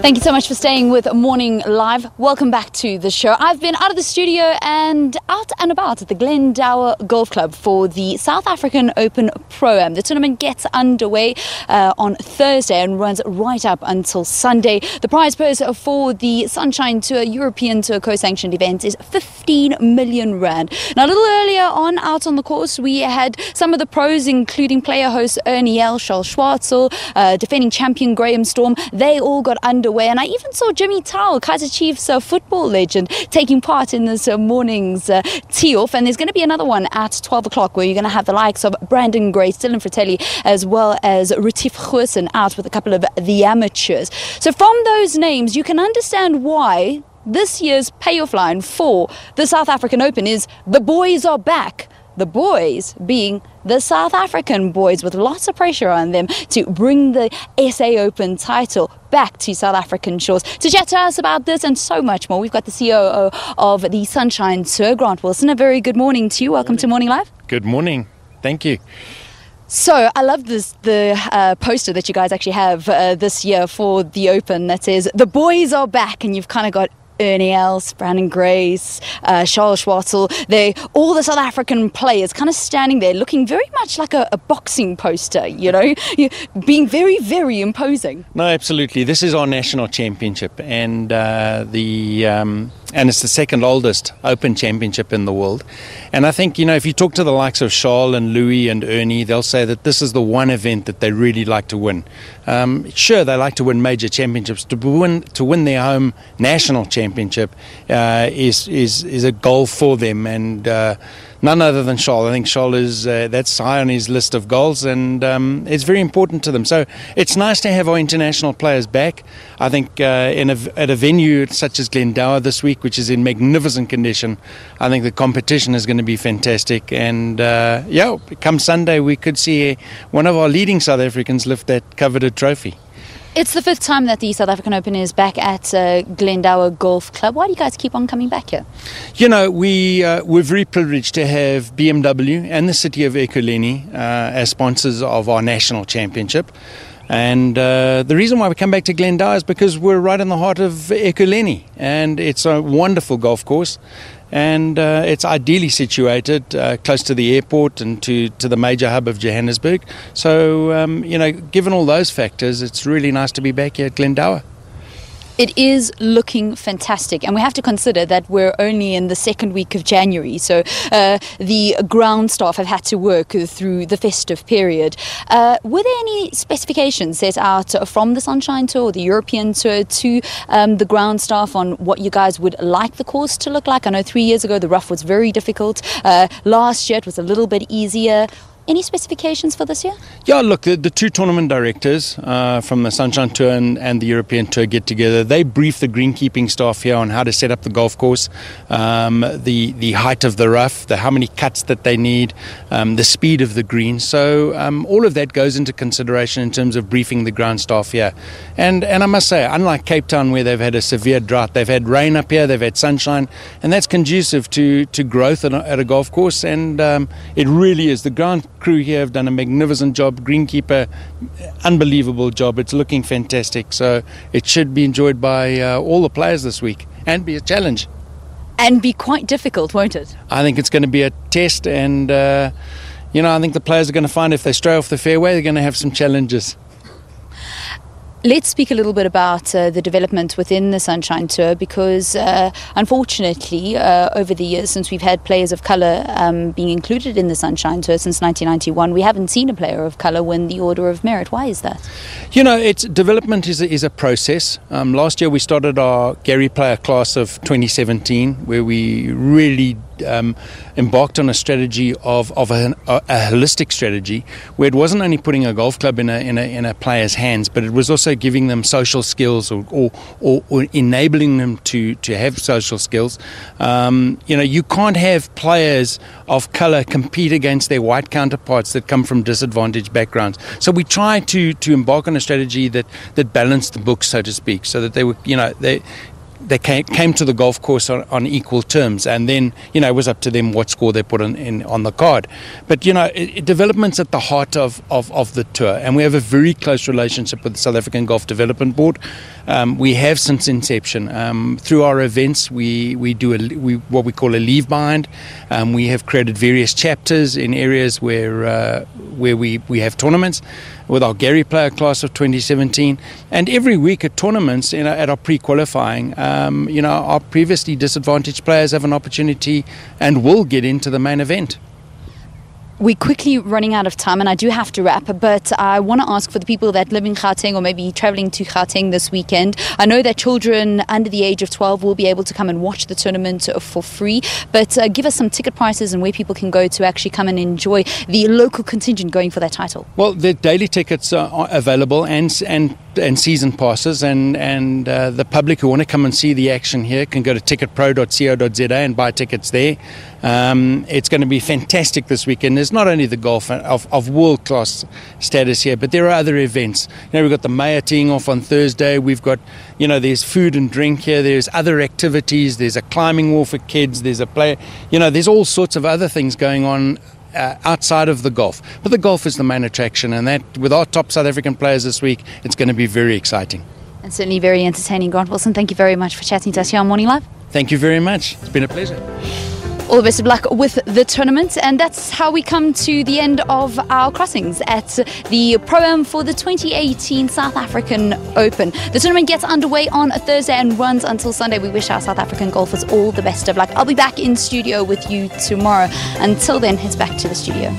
Thank you so much for staying with Morning Live. Welcome back to the show. I've been out of the studio and out and about at the Glendower Golf Club for the South African Open ProAm. The tournament gets underway on Thursday and runs right up until Sunday. The prize purse for the Sunshine Tour European Tour co-sanctioned event is 15 million rand. Now, a little earlier on out on the course, we had some of the pros, including player host Ernie L, Charles Schwartzel, defending champion Graham Storm. They all got underway. And I even saw Jimmy Towell, Kaizer Chiefs football legend, taking part in this morning's tee-off. And there's going to be another one at 12 o'clock where you're going to have the likes of Brandon Gray, Dylan Fratelli, as well as Retief Goosen out with a couple of the amateurs. So from those names, you can understand why this year's payoff line for the South African Open is "the boys are back." The boys being the South African boys, with lots of pressure on them to bring the SA Open title back to South African shores. To chat to us about this and so much more, we've got the COO of the Sunshine Tour, Grant Wilson. A very good morning to you. Welcome to Morning Live. Good morning. Thank you. So I love the poster that you guys actually have this year for the Open that says "the boys are back," and you've kind of got Ernie Els, Brandon Grace, Charles Schwartzel, all the South African players kind of standing there looking very much like a boxing poster, you know, being very, very imposing. No, absolutely. This is our national championship, and and it's the second oldest Open championship in the world. And I think, you know, if you talk to the likes of Charles and Louis and Ernie, they'll say that this is the one event that they really like to win. Sure, they like to win major championships. To win their home national championship is a goal for them, and none other than Charles. I think Charles is that's high on his list of goals, and it's very important to them. So it's nice to have our international players back. I think at a venue such as Glendower this week, which is in magnificent condition, I think the competition is going to be fantastic. And come Sunday, we could see one of our leading South Africans lift that coveted trophy. It's the fifth time that the South African Open is back at Glendower Golf Club. Why do you guys keep on coming back here? You know, we're very privileged to have BMW and the city of Ekurhuleni as sponsors of our national championship. And the reason why we come back to Glendower is because we're right in the heart of Ekurhuleni, and it's a wonderful golf course. And it's ideally situated close to the airport and to the major hub of Johannesburg. So, given all those factors, it's really nice to be back here at Glendower. It is looking fantastic, and we have to consider that we're only in the second week of January, so the ground staff have had to work through the festive period. Were there any specifications set out from the Sunshine Tour or the European Tour to the ground staff on what you guys would like the course to look like? I know 3 years ago the rough was very difficult. Last year it was a little bit easier. Any specifications for this year? Yeah, look, the two tournament directors from the Sunshine Tour and the European Tour get together. They brief the greenkeeping staff here on how to set up the golf course, the height of the rough, how many cuts that they need, the speed of the green. So all of that goes into consideration in terms of briefing the ground staff here. And I must say, unlike Cape Town, where they've had a severe drought, they've had rain up here, they've had sunshine, and that's conducive to growth at a golf course. And it really is. The ground crew here have done a magnificent job. Greenkeeper, unbelievable job. It's looking fantastic. So it should be enjoyed by all the players this week and be a challenge. And be quite difficult, won't it? I think it's going to be a test, and I think the players are going to find if they stray off the fairway, they're going to have some challenges. Let's speak a little bit about the development within the Sunshine Tour, because unfortunately over the years since we've had players of colour being included in the Sunshine Tour since 1991, we haven't seen a player of colour win the Order of Merit. Why is that? You know, development is a process. Last year we started our Gary Player class of 2017, where we really embarked on a strategy of a holistic strategy, where it wasn't only putting a golf club in a player's hands, but it was also giving them social skills or enabling them to have social skills. You can't have players of colour compete against their white counterparts that come from disadvantaged backgrounds. So we try to embark on a strategy that balanced the books, so to speak, so that they were, they came to the golf course on equal terms, and then it was up to them what score they put on the card. But development's at the heart of the tour, and we have a very close relationship with the South African Golf Development Board. We have since inception. Through our events, we do what we call a leave behind. We have created various chapters in areas where we have tournaments with our Gary player class of 2017, and every week at tournaments, at our pre-qualifying, our previously disadvantaged players have an opportunity and will get into the main event. We're quickly running out of time, and I do have to wrap, but I want to ask for the people that live in Gauteng or maybe traveling to Gauteng this weekend. I know that children under the age of 12 will be able to come and watch the tournament for free, but give us some ticket prices and where people can go to actually come and enjoy the local contingent going for that title. Well, the daily tickets are available and season passes, and the public who want to come and see the action here can go to ticketpro.co.za and buy tickets there. It's going to be fantastic this weekend. There's not only the golf of world-class status here, but there are other events. We've got the mayor teeing off on Thursday. We've got, there's food and drink here. There's other activities. There's a climbing wall for kids. There's a play. There's all sorts of other things going on outside of the golf. But the golf is the main attraction, and that, with our top South African players this week, it's going to be very exciting. And certainly very entertaining. Grant Wilson, thank you very much for chatting to us here on Morning Live. Thank you very much. It's been a pleasure. All the best of luck with the tournament, and that's how we come to the end of our crossings at the ProAm for the 2018 South African Open. The tournament gets underway on a Thursday and runs until Sunday. We wish our South African golfers all the best of luck. I'll be back in studio with you tomorrow. Until then, head back to the studio.